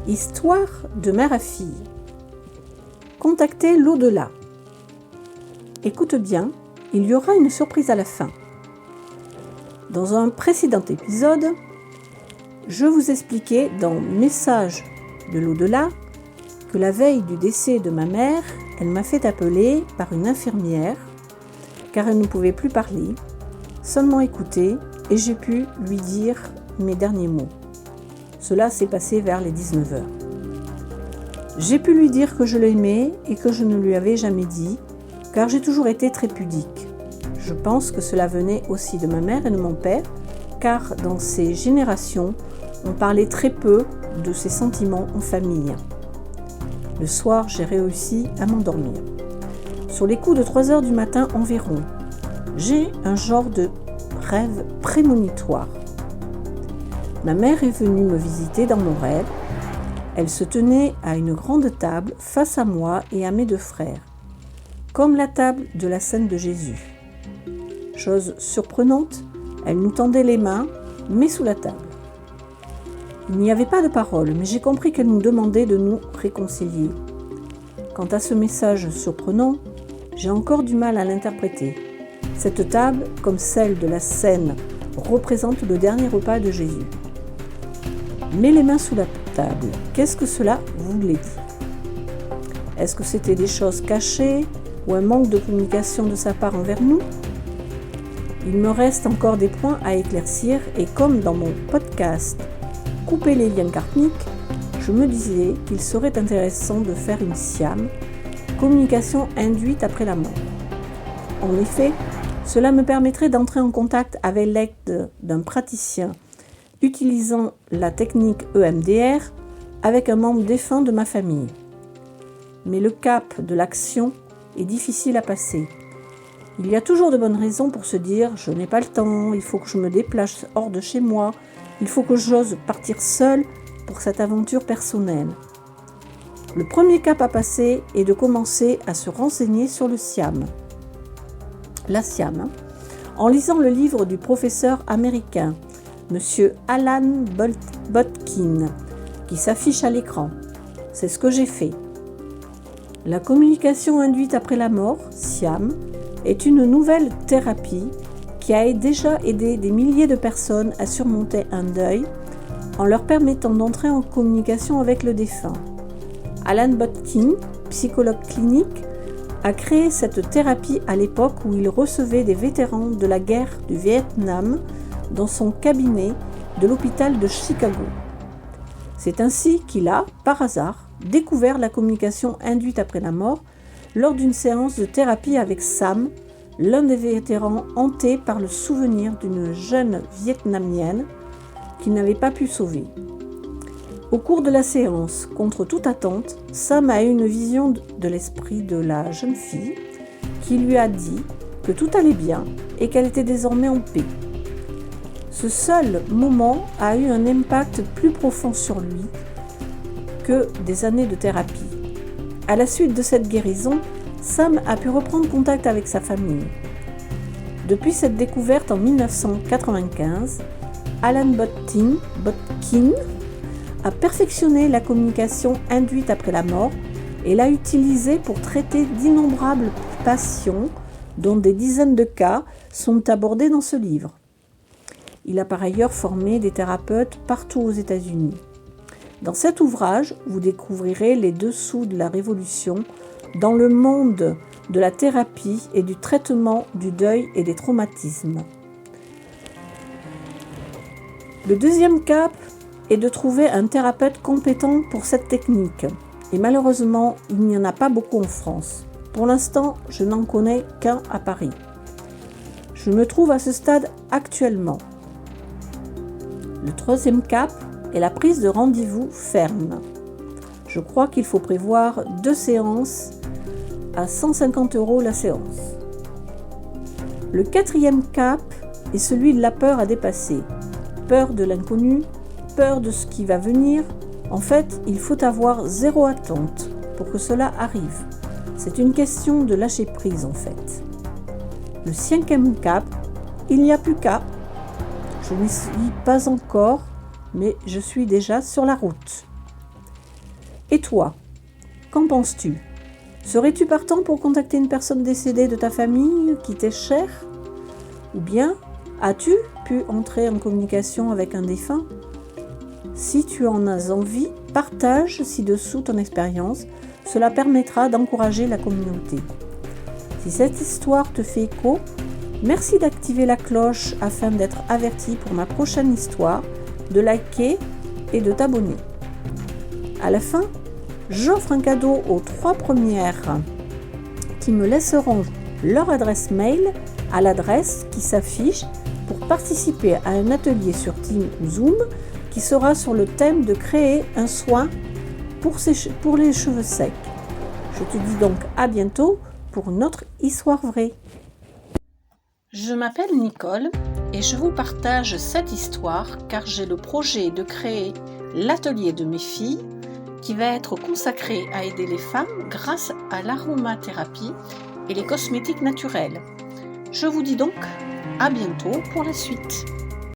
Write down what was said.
Histoire de mère à fille. Contactez l'au-delà. Écoute bien, il y aura une surprise à la fin. Dans un précédent épisode, je vous expliquais dans Message de l'au-delà que la veille du décès de ma mère, elle m'a fait appeler par une infirmière car elle ne pouvait plus parler, seulement écouter et j'ai pu lui dire mes derniers mots. Cela s'est passé vers les 19h. J'ai pu lui dire que je l'aimais et que je ne lui avais jamais dit, car j'ai toujours été très pudique. Je pense que cela venait aussi de ma mère et de mon père, car dans ces générations, on parlait très peu de ses sentiments en famille. Le soir, j'ai réussi à m'endormir. Sur les coups de 3h du matin environ, j'ai un genre de rêve prémonitoire. Ma mère est venue me visiter dans mon rêve. Elle se tenait à une grande table face à moi et à mes deux frères, comme la table de la scène de Jésus. Chose surprenante, elle nous tendait les mains, mais sous la table. Il n'y avait pas de parole, mais j'ai compris qu'elle nous demandait de nous réconcilier. Quant à ce message surprenant, j'ai encore du mal à l'interpréter. Cette table, comme celle de la scène, représente le dernier repas de Jésus. Mets les mains sous la table. Qu'est-ce que cela voulait dire ? Est-ce que c'était des choses cachées ou un manque de communication de sa part envers nous ? Il me reste encore des points à éclaircir et comme dans mon podcast « Couper les liens karmiques », je me disais qu'il serait intéressant de faire une SIAM, communication induite après la mort. En effet, cela me permettrait d'entrer en contact avec l'aide d'un praticien utilisant la technique EMDR avec un membre défunt de ma famille. Mais le cap de l'action est difficile à passer. Il y a toujours de bonnes raisons pour se dire « je n'ai pas le temps, il faut que je me déplace hors de chez moi, il faut que j'ose partir seule pour cette aventure personnelle ». Le premier cap à passer est de commencer à se renseigner sur le SIAM. La SIAM, en lisant le livre du professeur américain Monsieur Alan Botkin, qui s'affiche à l'écran. C'est ce que j'ai fait. La communication induite après la mort, SIAM, est une nouvelle thérapie qui a déjà aidé des milliers de personnes à surmonter un deuil en leur permettant d'entrer en communication avec le défunt. Alan Botkin, psychologue clinique, a créé cette thérapie à l'époque où il recevait des vétérans de la guerre du Vietnam dans son cabinet de l'hôpital de Chicago. C'est ainsi qu'il a, par hasard, découvert la communication induite après la mort lors d'une séance de thérapie avec Sam, l'un des vétérans hanté par le souvenir d'une jeune Vietnamienne qu'il n'avait pas pu sauver. Au cours de la séance, contre toute attente, Sam a eu une vision de l'esprit de la jeune fille qui lui a dit que tout allait bien et qu'elle était désormais en paix. Ce seul moment a eu un impact plus profond sur lui que des années de thérapie. À la suite de cette guérison, Sam a pu reprendre contact avec sa famille. Depuis cette découverte en 1995, Alan Botkin a perfectionné la communication induite après la mort et l'a utilisée pour traiter d'innombrables patients, dont des dizaines de cas sont abordés dans ce livre. Il a par ailleurs formé des thérapeutes partout aux États-Unis. Dans cet ouvrage, vous découvrirez les dessous de la révolution dans le monde de la thérapie et du traitement du deuil et des traumatismes. Le deuxième cap est de trouver un thérapeute compétent pour cette technique. Et malheureusement, il n'y en a pas beaucoup en France. Pour l'instant, je n'en connais qu'un à Paris. Je me trouve à ce stade actuellement. Le troisième cap est la prise de rendez-vous ferme. Je crois qu'il faut prévoir 2 séances à 150 € la séance. Le quatrième cap est celui de la peur à dépasser. Peur de l'inconnu, peur de ce qui va venir. En fait, il faut avoir 0 attente pour que cela arrive. C'est une question de lâcher prise en fait. Le 5e cap, il n'y a plus qu'à. Je n'y suis pas encore, mais je suis déjà sur la route. Et toi, qu'en penses-tu? Serais-tu partant pour contacter une personne décédée de ta famille qui t'est chère? Ou bien, as-tu pu entrer en communication avec un défunt? Si tu en as envie, partage ci-dessous ton expérience. Cela permettra d'encourager la communauté. Si cette histoire te fait écho, merci d'activer la cloche afin d'être averti pour ma prochaine histoire, de liker et de t'abonner. À la fin, j'offre un cadeau aux 3 premières qui me laisseront leur adresse mail à l'adresse qui s'affiche pour participer à un atelier sur Teams ou Zoom qui sera sur le thème de créer un soin pour les cheveux secs. Je te dis donc à bientôt pour notre histoire vraie. Je m'appelle Nicole et je vous partage cette histoire car j'ai le projet de créer l'atelier de mes filles qui va être consacré à aider les femmes grâce à l'aromathérapie et les cosmétiques naturels. Je vous dis donc à bientôt pour la suite.